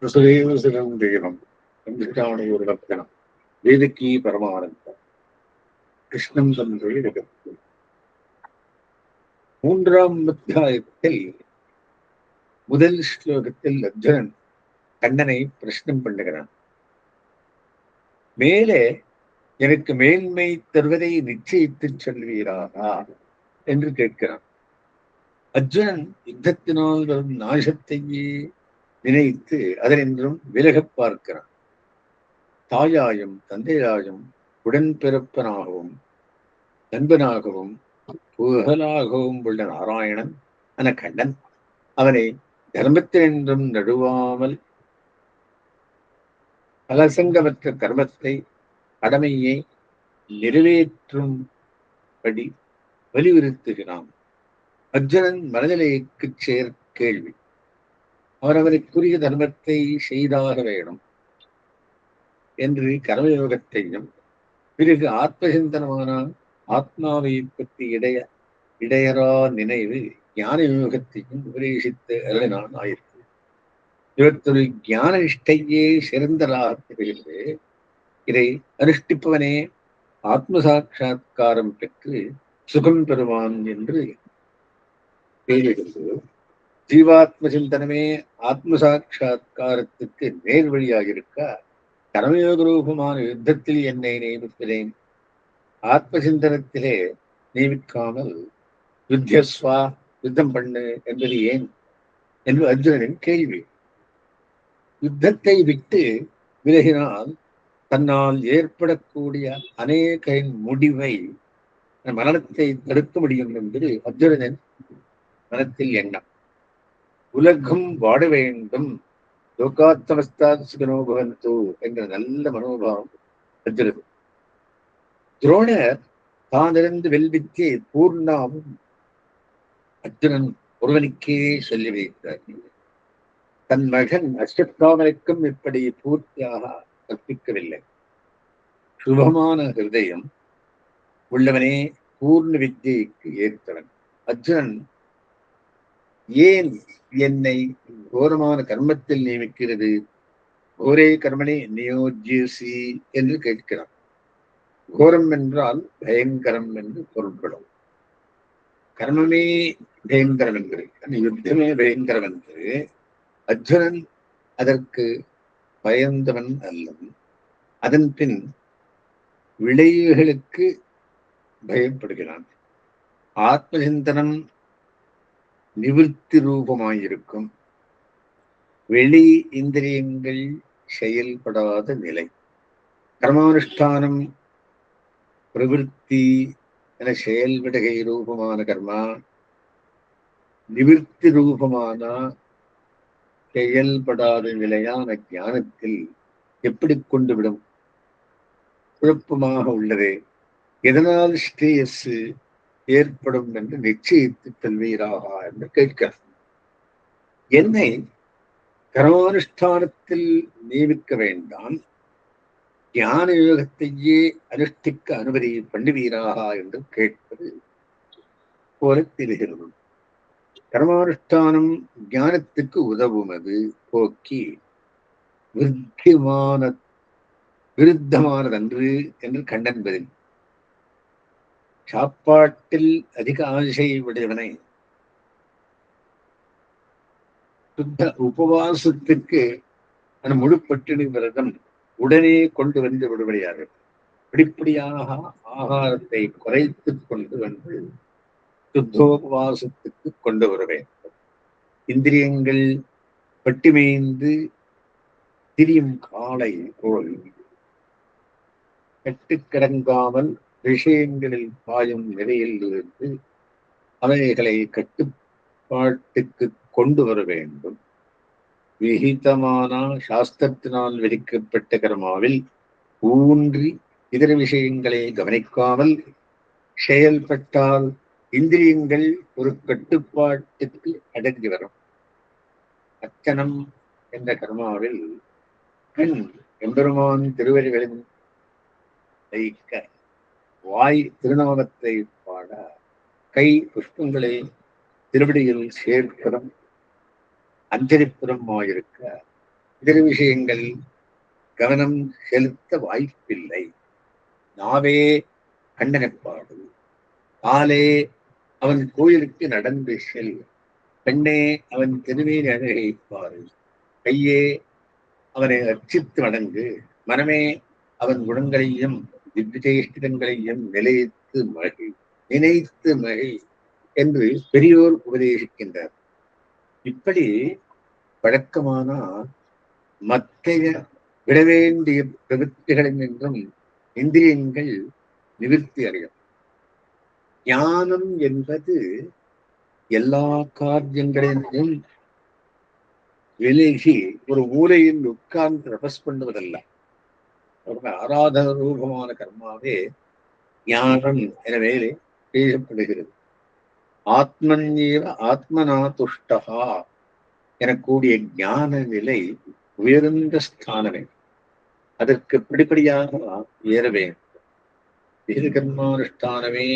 சுரேவசனம் தேவம் ஒரு லட்சணம் வேதக்கி பரமானந்தம் கிருஷ்ணம் தந்தை ஜெகத்து. மூன்றாம் அத்தியாயத்தில் முதல் ஸ்லோகத்தில் அர்ஜுனன் கண்ணனை பிரஷ்னம் பண்ணுகிறான். மேலே எனக்கு மேன்மை தருவதை நிச்சயித்து சொல்வீராகா என்று கேட்கிறான். அர்ஜுனன் யுத்தத்தினால் வரும் நாசத்தையே நினைத்து அதனின்றும் விலகப் பார்க்கிறான். தாயாயும் தந்தையாயும் உடன்பிறப்பனாகவும் நண்பனாகவும் புகழாகவும் உள்ள நாராயணன் என கண்ணன் அவனை தர்மத்தினின்றும் நடுவாமல் பலசங்கமற்ற கர்மத்தை கடமையை நிறைவேற்றும்படி வலியுறுத்துகிறான். அர்ஜுனன் மனநிலைக்கு சேர் கேள்வி. அவரவருக்குரிய தர்மத்தை செய்தாக வேணும் என்று கர்மயோகத்தையும் பிறகு ஆத்மசிந்தனமான ஆத்மாவை பற்றி இடையரா நினைவு ஞான யோகத்தையும் உபதேசித்து அருளினான் ஆயிற்று. இவற்றொரு ஞான நிஷ்டையே சிறந்ததாக தெரிகிறது. இதை அனுஷ்டிப்பவனே ஆத்ம சாட்சா்காரம் பெற்று சுகம் பெறுவான் என்று தெரிகிறது. ஜீவாத்ம சிந்தனமே ஆத்ம சாட்சா்காரத்துக்கு நேர் வழியாக இருக்க கர்மயோக ரூபமான யுத்தத்தில் என்னை நியமிக்கிறேன், ஆத்ம சிந்தனத்திலே நியமிக்காமல் யுத்தஸ்வா யுத்தம் பண்ணு என்பது ஏன் என்று அர்ஜுனனின் கேள்வி. யுத்தத்தை விட்டு விலகினால் தன்னால் ஏற்படக்கூடிய அநேக முடிவை மரணத்தை தடுக்க முடியும் என்பது அர்ஜுனனின் மனத்தில் எண்ணம். உலகம் வாட வேண்டும், லோகாத்மஸ்தாசுகனோபவந்து என்ற நல்ல மனோபாவம் அர்ஜுனன். துரோணர் தானிருந்து வெல்வித்தியை பூர்ணாவும் அர்ஜுனன் ஒருவனுக்கே சொல்லி வைத்தார். தன் மகன் அஸ்வத்தாமனுக்கும் இப்படி பூர்த்தியாக கற்பிக்கவில்லை. சுபமான ஹிருதயம் உள்ளவனே பூர்ண வித்தியைக்கு ஏற்றவன். அர்ஜுனன் ஏன் என்னை கோரமான கர்மத்தில் நியமிக்கிறது, கோரே கர்மனே நியோஜ்யசி என்று கேட்கிறான். கோரம் என்றால் பயங்கரம் என்று பொருள்படும். கர்மமே பயங்கரம் என்று, யுத்தமே பயங்கரம் என்று அர்ஜுனன் அதற்கு பயந்தவன் அல்லன். அதன் பின் விளைவுகளுக்கு பயப்படுகிறான். ஆத்மசிந்தனம் நிவிற்த்தி ரூபமாயிருக்கும். வெளி இந்திரியங்கள் செயல்படாத நிலை. கர்மானுஷ்டானம் பிரவிற்த்தி என செயல்படுகை ரூபமான கர்மா நிவிற்த்தி ரூபமான செயல்படாத நிலையான ஞானத்தில் எப்படி கொண்டு விடும்? குழப்பமாக உள்ளதே. எதனால் ஸ்ரேயஸ் ஏற்படும் என்று நிச்சயித்து செல்வீராகா என்று கேட்கிறார். என்னை கர்மானுஷ்டானத்தில் நியமிக்க வேண்டாம், ஞான யோகத்தையே அனுஷ்டிக்க அனுமதி பண்ணுவீராகா என்று கேட்பது போல தெரிகிறது. கர்மானுஷ்டானம் ஞானத்துக்கு உதவுமது போக்கி விருத்தமானதன்று என்று கண்ணன் பதில். சாப்பாட்டில் அதிக ஆசை உடையவனை சுத்த உபவாசத்திற்கு முழு பட்டினி விரதம் உடனே கொண்டு வந்து விடுபடியாக படிப்படியாக ஆகாரத்தை குறைத்துக் கொண்டு வந்து சுத்தோபவாசத்துக்கு கொண்டு வர வேண்டும். இந்திரியங்கள் பட்டிமைந்து திரியும் காளை போல் கட்டுக்கடங்காமல் விஷயங்களில் பாயும் நிலையில் இருந்து அவைகளை கட்டுப்பாட்டுக்கு கொண்டு வர வேண்டும். விகிதமான சாஸ்திரத்தினால் விதிக்கப்பட்ட கர்மாவில் ஊன்றி இதர விஷயங்களை கவனிக்காமல் செயல்பட்டால் இந்திரியங்கள் ஒரு கட்டுப்பாட்டுக்கு அடங்கி வரும். அர்ச்சனம் என்ற கர்மாவில் கண் எம்பெருமான் திருவடிகளின் வைக்க, வாய் திருநாமத்தை பாட, கை புஷ்பங்களை திருவடியில் சேர்ப்பதும் அஞ்சலிப்புறமாயிருக்க இதர விஷயங்கள் கவனம் செலுத்த வாய்ப்பில்லை. நாவே கண்டனப்பாடு, காலே அவன் கோயிலுக்கு நடந்து செல், பெண்ணே அவன் திருமேனி அழகைப்பாரு, கையே அவனை அர்ச்சித்து வணங்கு, மனமே அவன் குணங்களையும் திவ்யசேஷ்டிதங்களையும் நினைத்து மகி என்று பெரியோர் உபதேசிக்கின்றார். இப்படி வழக்கமான மற்றைய விடவேண்டிய பிரவൃத்திகளில் நின்றும் இந்திரியங்கள் நிவர்த்தி அடையும். ஞானம் என்பது எல்லா காரியங்களிலும் விலகி ஒரு மூலையில் உட்கார்ந்து தபஸ் பண்ணுவதல்ல. ஆராதன ரூபமான கர்மாவே ஞானம் என வேலை பேசப்படுகிறது. ஆத்மன்யேவ ஆத்மனா துஷ்டகா எனக்கூடிய ஞான நிலை உயர்ந்த ஸ்தானமே. அதற்கு படிப்படியாக ஏற வேண்டும். வேறு கர்மானுஷ்டானமே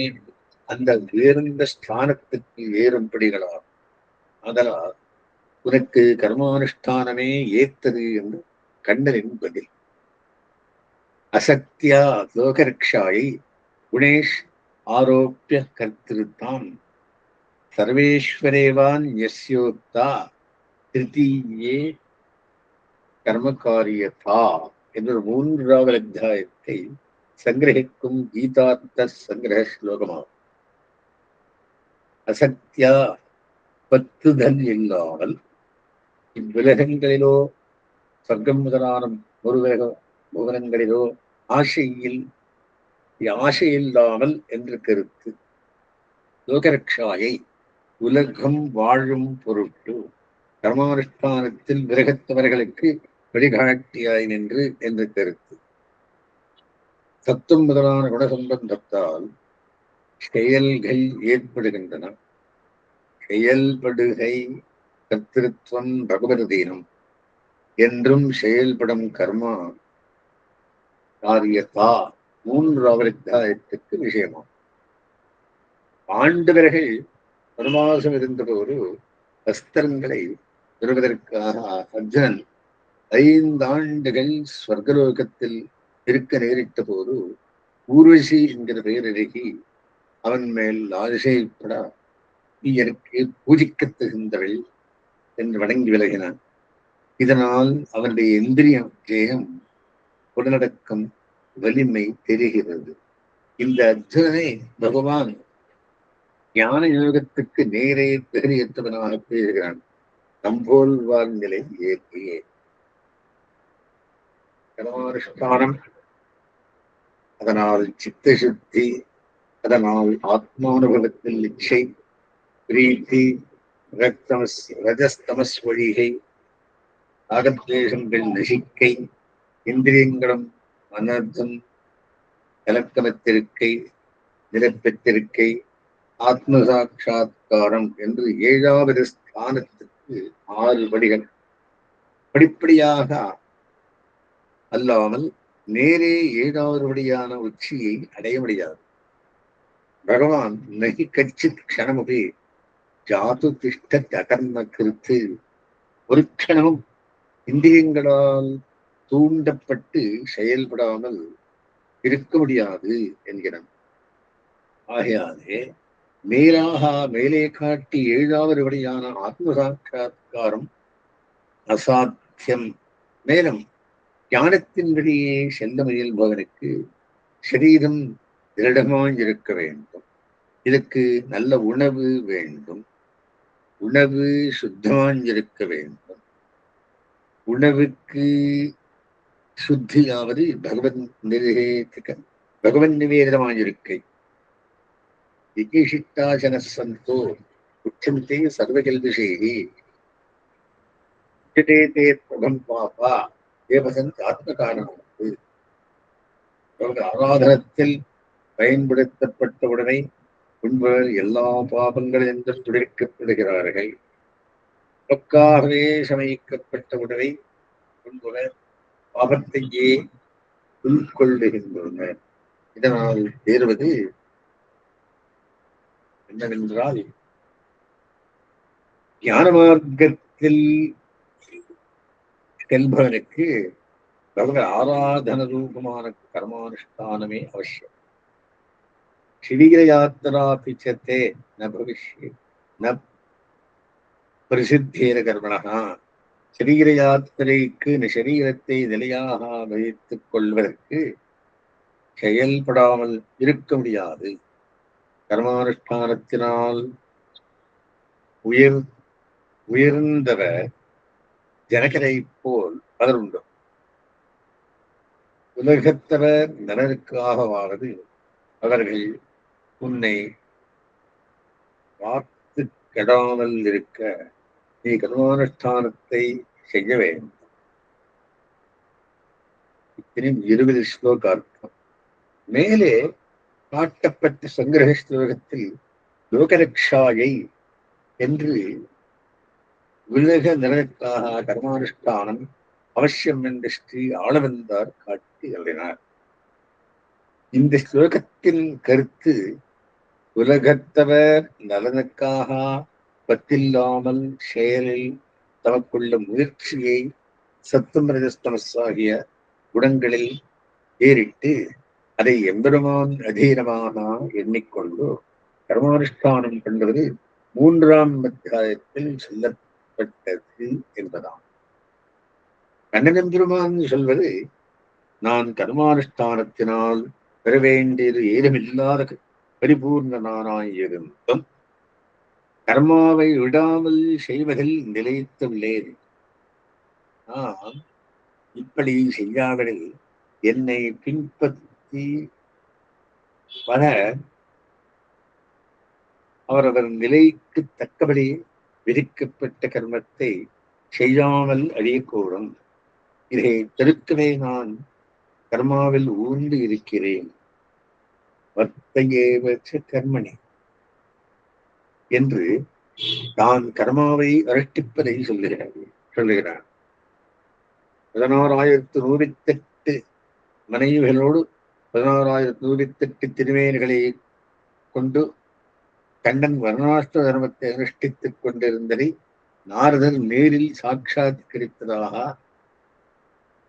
அந்த உயர்ந்த ஸ்தானத்துக்கு ஏறும்படிகளாகும். அதனால் உனக்கு கர்மானுஷ்டானமே ஏத்தது என்று கண்ணனின் பதில். அசக்தியா லோகரக்ஷாயை குணேஷ் ஆரோப்பிய கர்த்திருத்தாம் சர்வேஸ்வரேவான் யஸ்யோக்தா திருத்தீயே கர்மகாரியதா என்ற 3வது அத்தியாயத்தை சங்கிரகிக்கும் கீதார்த்த சங்கிரக ஸ்லோகமாகும். அசக்தியா பத்துதல் இல்லாமல் இவ்வுலகங்களிலோ சொர்க்கம் முதலான புவனங்களிலோ ஆசையில்லாமல் என்று கருத்து. லோகரக்ஷாயை உலகம் வாழும் பொருட்டு கர்மானுஷ்டானத்தில் விரகத்தவர்களுக்கு வழிகாட்டியாய் நின்று என்று கருத்து. சத்துவம் முதலான குணசம்பந்தத்தால் செயல்கள் ஏற்படுகின்றன. செயல்படுகை கர்த்திருவம் பகவதீனம் என்றும் செயல்படும் கர்மா காரியதா 3வது அத்தியாயத்துக்கு விஷயமாகும். ஆண்டவர்கள் வனவாசம் இருந்தபோது வஸ்திரங்களை பெறுவதற்காக அர்ஜுனன் 5 ஆண்டுகள் ஸ்வர்கலோகத்தில் இருக்க நேரிட்ட போது ஊர்வசி என்கிற பெயரருகி அவன் மேல் ஆசைப்பட நீ எனக்கு பூஜிக்க தகுந்தவள் என்று வணங்கி விலகினான். இதனால் அவனுடைய இந்திரிய ஜெயம் உடனடக்கம் வலிமை தெரிகிறது. இந்த அர்ஜுனனை பகவான் ஞான யோகத்துக்கு நேரே தகுதியற்றவனாக பேசுகிறான். நம்போல் வாழ்நிலை ஏற்கையே கர்மானுஷ்டானம், அதனால் சித்த சுத்தி, அதனால் ஆத்மானுபவத்தில் இச்சை, பிரீத்தி, ரஜஸ்தமஸ் வழிகை, ஆகத்வேஷங்கள் நசிக்கை, இந்திரியங்களும் அனர்த்தம், கலக்கமத்திருக்கை, நிலப்பெற்றிருக்கை, ஆத்ம சாட்சா்காரம் என்று 7வது ஸ்தானத்துக்கு 6 படிகள். படிப்படியாக அல்லாமல் நேரே 7வது படியான உச்சியை அடைய முடியாது. பகவான் நகி கச்சித் க்ஷணமுகே ஜாது திஷ்ட அகர்ம கிருத்து, ஒரு க்ஷணமும் இந்திரியங்களால் தூண்டப்பட்டு செயல்படாமல் இருக்க முடியாது என்கிறான். ஆகையாலே மேலே காட்டி 7வது படியான ஆத்ம சாட்சா்காரம் அசாத்தியம். மேலும் ஞானத்தின் வழியே செல்ல முயல்பவனுக்கு சரீரம் திருடமாய் இருக்க வேண்டும். இதற்கு நல்ல உணவு வேண்டும். உணவு சுத்தமாய் இருக்க வேண்டும். உணவுக்கு சுத்தியாவது பகவன் நிவேதனமாயிருக்கை. விகேஷித்தாசன சந்தோ உச்சந்தே சர்வகல்விஷேகி தே பிரபம் பாபா தேவசந்த் ஆத்ம காரணமானது. ஆராதனத்தில் பயன்படுத்தப்பட்ட உடனே முன்பவர் எல்லா பாபங்களிலிருந்தும் துடைக்கப்படுகிறார்கள். நமக்காகவே சமைக்கப்பட்ட உடனே முன்பவர் பாபத்தையே உள்கொள்ளுகின்றனர். இதனால் தேர்வது என்னவென்றால், ஞான மார்க்கத்தில் செல்பவனுக்கு பகவத் ஆராதன ரூபமான கர்மானுஷ்டானமே அவசியம். சிரீர யாத்திரா பிச்சத்தே ந பவிஷ்யே ந பிரசித்தேன கர்மணா. சரீர யாத்திரைக்கு சரீரத்தை நிலையாக வைத்துக் கொள்வதற்கு செயல்படாமல் இருக்க முடியாது. கர்மானுஷ்டானத்தினால் உயர்ந்தவர் ஜனகரை போல் பலருண்டு. உலகத்தவர் நலனுக்காகவாவது அவர்கள் உன்னை பார்த்து கெடாமல் இருக்க நீ கர்மானுஷ்டானத்தை செய்ய வேண்டும். இத்தனையும் 20 ஸ்லோகார்த்தம். மேலே காட்டப்பட்ட சங்கிரக ஸ்லோகத்தில் லோகரக்ஷாயை என்று உலக நலனுக்காக கர்மானுஷ்டானம் அவசியம் என்று ஸ்ரீ ஆளவந்தார் காட்டி அருளினார். இந்த ஸ்லோகத்தின் கருத்து உலகத்தவர் நலனுக்காக பத்தில்லாமல் செயலில் தமக்குள்ள முயற்சியை சத்துவம் ரஜஸ் ஆகிய குணங்களில் ஏறிட்டு அதை எம்பெருமான் அதீனமாக எண்ணிக்கொண்டு கர்மானுஷ்டானம் பண்ணுவது 3ஆம் அத்தியாயத்தில் சொல்லப்பட்டது என்பதாம். கண்ணனெம்பெருமான் சொல்வது, நான் கர்மானுஷ்டானத்தினால் பெற வேண்டியது ஏதுமில்லாத பரிபூர்ணனாயிருந்தும் கர்மாவை விடாமல் செய்வதில் நிலைத்துள்ளேன். நான் இப்படி செய்யாவிடில் என்னை பின்பற்றி பல அவரவர் நிலைக்கு தக்கபடி விதிக்கப்பட்ட கர்மத்தை செய்யாமல் அழியக்கூடும். இதை தடுக்கவே நான் கர்மாவில் ஊர்ந்து இருக்கிறேன். வர்த்தையேவச்ச கர்மணி என்று தான் கர்மாவை அரட்டிப்பதை சொல்லுகிறார். 16,108 மனைவிகளோடு 16,108 திருமேனிகளை கொண்டு கண்ணன் வர்ணாஷ்ட தர்மத்தை அனுஷ்டித்துக் கொண்டிருந்ததை நாரதர் நேரில் சாட்சாத்கரித்ததாக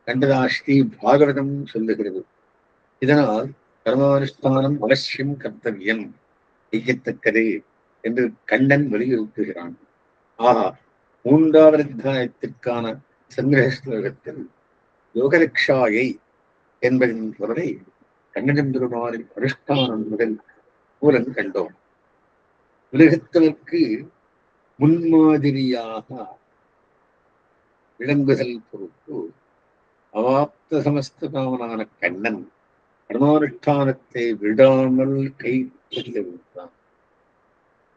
கண்டதா ஸ்ரீ பாகவதம் சொல்லுகிறது. இதனால் கர்மானுஷ்டானம் அவசியம் கர்த்தவியம், செய்யத்தக்கது என்று கண்ணன் வலியுறுத்துகிறான். ஆகா, 3வது அத்தியாயத்திற்கான சங்கிரக ஸ்லோகத்தில் யோகரக்ஷாயை என்பதின் பொருளை கண்ணனெம்பெருமானின் அனுஷ்டானம் மூலம் கண்டோம். உலகத்திற்கு முன்மாதிரியாக விளங்குதல் பொறுப்பு அவாப்த சமஸ்தகாமனான கண்ணன் கர்மானுஷ்டானத்தை விடாமல் கைப்பற்றிவிட்டான்.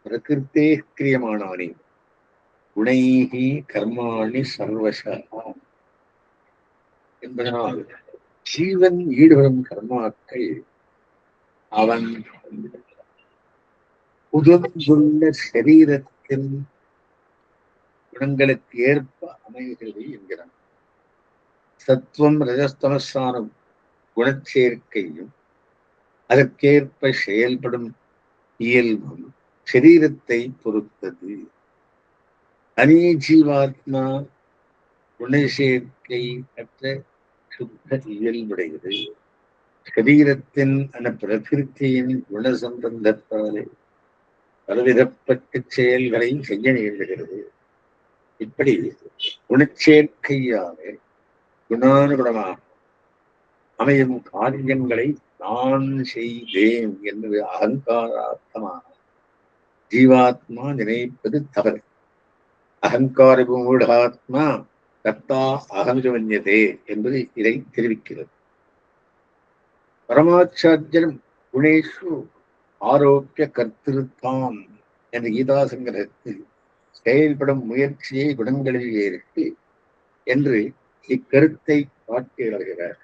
பிரகிருத்தே கிரியமானானே குணைஹி கர்மாணி சர்வசா என்பதனால் ஜீவன் ஈடுபடும் கர்மாக்கள் அவன் புதுங்குள்ள சரீரத்தின் குணங்களுக்கு ஏற்ப அமைகிறது என்கிறான். சத்துவம் ரஜஸ்தமசான குணச்சேர்க்கையும் அதற்கேற்ப செயல்படும் இயல்பும் சரீரத்தை பொறுத்தது. தனி ஜீவாத்மா குணச்சேர்க்கை அற்ற சுத்த இயல்புடையது. சரீரத்தின் அந்த பிரகிருத்தியின் குணசம்பந்தத்தாலே பலவிதப்பட்ட செயல்களை செய்ய நேர்கிறது. இப்படி குணச்சேர்க்கையாக குணானுகுணமாக அமையும் காரியங்களை நான் செய்தேன் என்று அகங்காரார்த்தமான ஜீவாத்மா நினைப்பது தவறு. அகங்கார மூடாத்மா கர்த்தா அகமிதமன்யதே என்பது இதை தெரிவிக்கிறது. பரமாச்சாரியன் குணேஷு ஆரோக்கிய கர்த்திருத்தான் என்ற கீதாசங்கரத்தில் செயல்படும் முயற்சியை குணங்களில் ஏறிட்டு என்று இக்கருத்தை காட்டி வருகிறார்.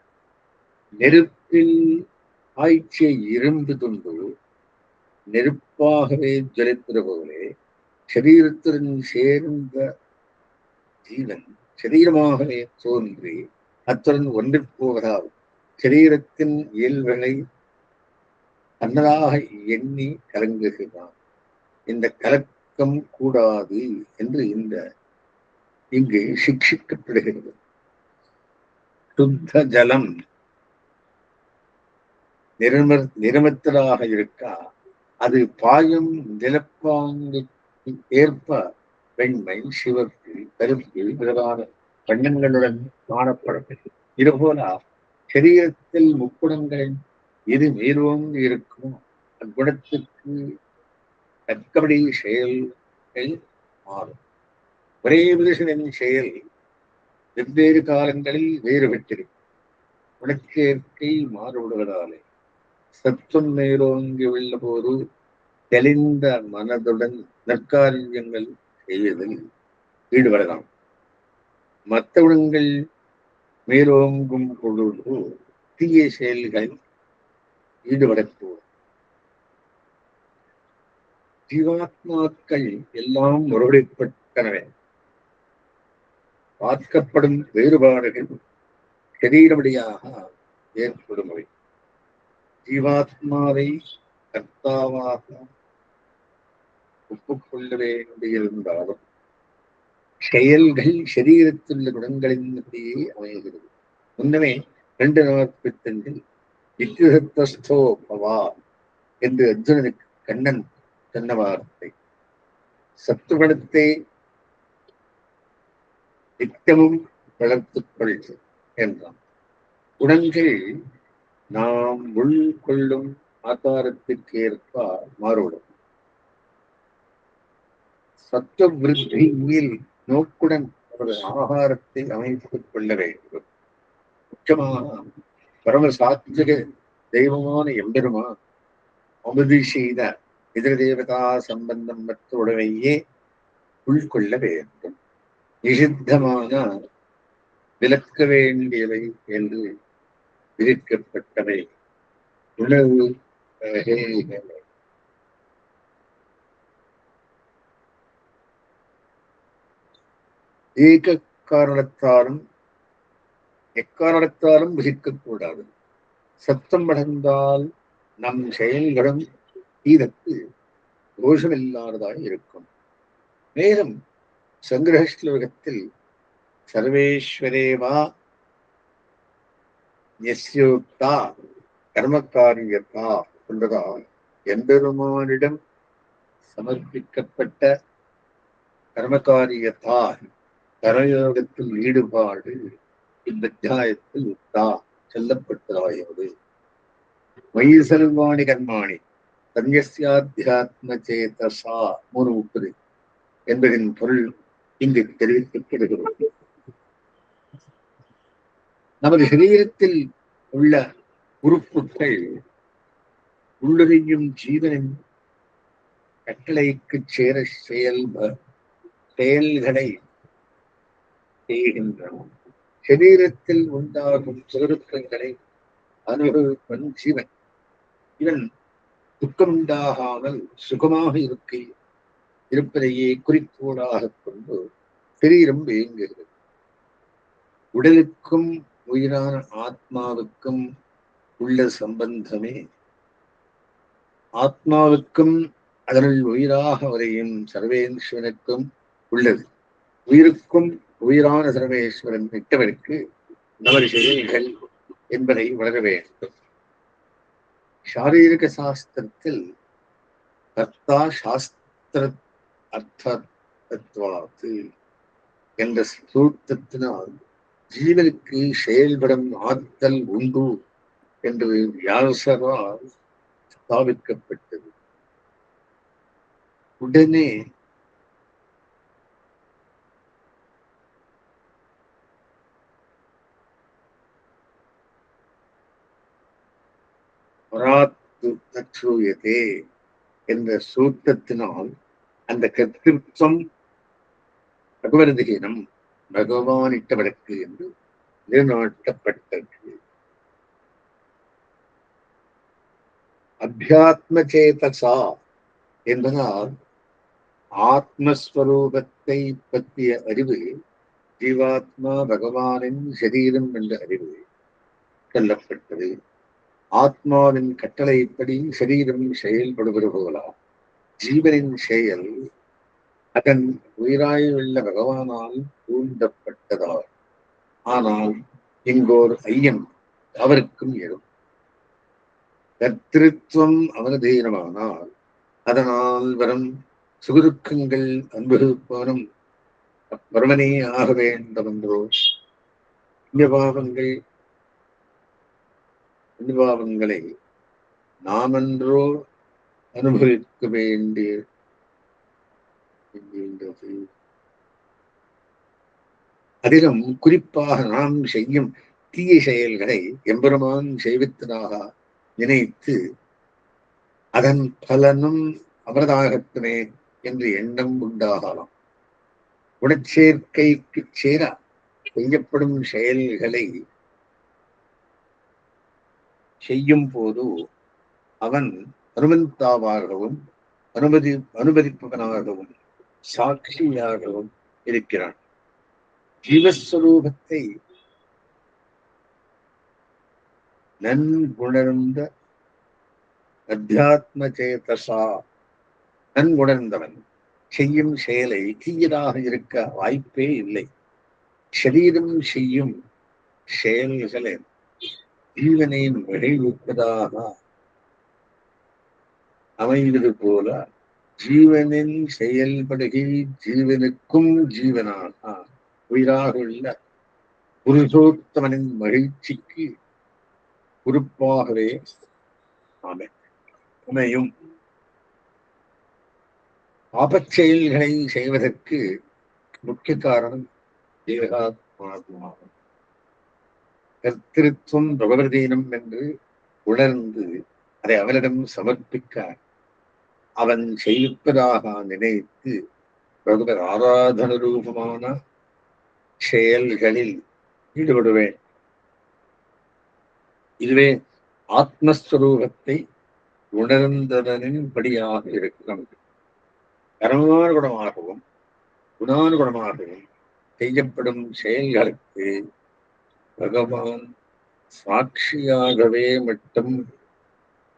நெருப்பில் காய்ச்சிய இரும்பு துண்டு நெருப்பாகவே ஜொலிப்பது போலே சரீரத்துடன் சேர்ந்த ஜீவன் சரீரமாகவே தோன்றி அத்துடன் ஒன்று போவதால் சரீரத்தின் இயல்புகளை தன்னதாக எண்ணி கலங்குகிறான். இந்த கலக்கம் கூடாது என்று இங்கு சிக்ஷிக்கப்படுகிறது. சுத்த ஜலம் நிறமற்றதாக இருக்கா, அது பாயும் நிலப்பாங்குக்கு ஏற்ப வெண்மை, சிவப்பு, கருப்பு முதலான வண்ணங்களுடன் காணப்படும். இதுபோல சரீரத்தில் முக்குணங்களில் எது மேலோங்கி இருக்குமோ அக்குணத்துக்கு தக்கபடி செயல்கள் மாறும். ஒரே புருஷனின் செயல் வெவ்வேறு காலங்களில் வேறுபட்டிருக்கும். குணச்சேர்க்கை மாறுபடுவதாலே சத்துவம் மேலோங்கி உள்ள போது தெளிந்த மனதுடன் நற்காரியங்கள் செய்வதில் ஈடுபடலாம். மற்ற குணங்கள் மேலோங்கும் பொழுது தீய செயல்கள் ஈடுபடக்கூடும். ஜீவாத்மாக்கள் எல்லாம் ஒருவரைப்பட்டனவே. பார்க்கப்படும் வேறுபாடுகள் சரீரபடியாக ஏற்படுமவை. ஜீவாத்மாவை கர்த்தாவாக ஒப்புக்கொள்ள வேண்டியிருந்தாலும் செயல்கள் சரீரத்தில் உள்ள குணங்களின்படியே அமைகிறது. முன்னமே 2:45 இத்தியுதஸ்தோ பவா என்று அர்ஜுனனுக்கு கண்ணன் சொன்ன வார்த்தை. சத்துகுணத்தை நித்தமும் வளர்த்துக்கொள் என்றான். குணங்கள் நாம் உள்கொள்ளும் ஆதாரத்திற்கு ஏற்ப மாறுபடும். சத்துவ விருத்தியில் நோக்குடன் அவரது ஆகாரத்தை அமைத்துக் கொள்ள வேண்டும். முக்கியமாக பரம சாத்விக தெய்வமான எம்பெருமான் அமுதி செய்த எதிர தேவதா சம்பந்தம் மற்ற உடமையே உள்கொள்ள வேண்டும். நிஷித்தமான விலக்க வேண்டியவை என்று விதிக்கப்பட்டவை உணவு வகைகள். ஏக காரணத்தாலும் எக்காரணத்தாலும் புசிக்கக்கூடாது. சத்தம் அடைந்தால் நம் செயல்களும் இதற்கு தோஷமில்லாததாக இருக்கும். மேலும் சங்கிரக ஸ்லோகத்தில் சர்வேஸ்வரேவா யஸ்யோக்தா கர்மகாரியத்தா என்பதால் எம்பெருமானிடம் சமர்ப்பிக்கப்பட்ட கர்மகாரியத்தா கரயோகத்தில் ஈடுபாடு இந்த அத்தியாயத்தில் உத்தா சொல்லப்பட்டதாகிறது. மயி சர்வாணி கர்மாணி தன்யஸ்யாத்யாத்ம சேதசா 3:30 என்பதின் பொருள் இங்கு தெரிவிக்கப்படுகிறது. நமது சரீரத்தில் உள்ள உறுப்புகள் உள்ளுரையும் ஜீவனின் கட்டளைக்கு சேர செயல்களை செய்கின்றன. சரீரத்தில் உண்டாகும் சுருக்கங்களை அனுபவிப்பன் ஜீவன். இவன் துக்கமுண்டாகாமல் சுகமாக இருப்பதையே குறிக்கோளாக கொண்டு சரீரம் இயங்குகிறது. உடலுக்கும் உயிரான ஆத்மாவுக்கும் உள்ள சம்பந்தமே ஆத்மாவுக்கும் அதனுள் உயிராக வரையும் சர்வேஸ்வரனுக்கும் உள்ளது. உயிருக்கும் உயிரான சர்வேஸ்வரன் விட்டவருக்கு நமது செயல்கள் என்பதை வளர வேண்டும். சாரீரிக சாஸ்திரத்தில் கர்த்தா சாஸ்திர அர்த்தத்வாத்து என்ற சூத்திரத்தினால் ஜீவனுக்கு செயல்படும் ஆற்றல் உண்டு என்று வியாசரால் ஸ்தாபிக்கப்பட்டது. உடனே என்ற சூத்திரத்தினால் அந்த கர்த்திருவம் பகவதீனம் பகவானிட்ட வழக்கு என்று நிலைநாட்டப்பட்டது. அத்தியாத்ம சேதசா என்பதால் ஆத்மஸ்வரூபத்தை பற்றிய அறிவு ஜீவாத்மா பகவானின் சரீரம் என்ற அறிவு சொல்லப்பட்டது. ஆத்மாவின் கட்டளைப்படி சரீரம் செயல்படுவது போல ஜீவனின் செயல் அதன் உயிராயுள்ள பகவானால் தூண்டப்பட்டதால். ஆனால் இங்கோர் ஐயம் அவருக்கும் எழும். கர்த்திருவம் அவனதீனமானால் அதனால் வரும் சுகுதுக்கங்கள் அனுபவிப்பவனும் அப்பரமனே ஆக வேண்டவென்றோ. புண்ணியபாவங்களை நாமன்றோ அனுபவிக்க வேண்டியது. அதிலும் குறிப்பாக நாம் செய்யும் தீய செயல்களை எம்பெருமான் செய்வித்ததாக நினைத்து அதன் பலனும் அவரதாகத்துமே என்று எண்ணம் உண்டாகலாம். குணச்சேர்க்கைக்கு சேர செய்யப்படும் செயல்களை செய்யும் போது அவன் அனுமந்தாவாகவும் அனுமதிப்பவனாகவும் சாட்சியாகவும் இருக்கிறான். ஜீவஸ்வரூபத்தை நன்குணர்ந்த அத்தியாத்ம சேதசா நன்குணர்ந்தவன் செய்யும் செயலை தீயதாக இருக்க வாய்ப்பே இல்லை. சரீரம் செய்யும் செயல்களை ஜீவனை விளைவிப்பதாக அமைவது போல ஜீவனின் செயல்படுகை ஜீவனுக்கும் ஜீவனாக உயிராக உள்ள புருஷோத்தமனின் மகிழ்ச்சிக்கு உறுப்பாகவே அமையும். ஆபச்செயல்களை செய்வதற்கு முக்கிய காரணம் ஜீவகாத்மாகும். கர்த்திருவம் பிரபவதீனம் என்று உணர்ந்து அதை அவனிடம் சமர்ப்பிக்க அவன் செய்விப்பதாக நினைத்து பகவத் ஆராதன ரூபமான செயல்களில் ஈடுபடுவேன். இதுவே ஆத்மஸ்வரூபத்தை உணர்ந்ததனின் படியாக இருக்கும். கர்மானுகுணமாகவும் குணானுகுணமாகவும் செய்யப்படும் செயல்களுக்கு பகவான் சாட்சியாகவே மட்டும்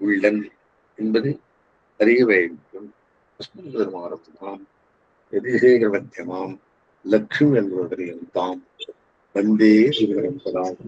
உள்ளன் என்பது அறிய வேண்டும். மாம் எதிசேகரவத்தியமாம் லக்ஷ்மி என்பவரையும் தாம் வந்தே சிவரம் சதாம்.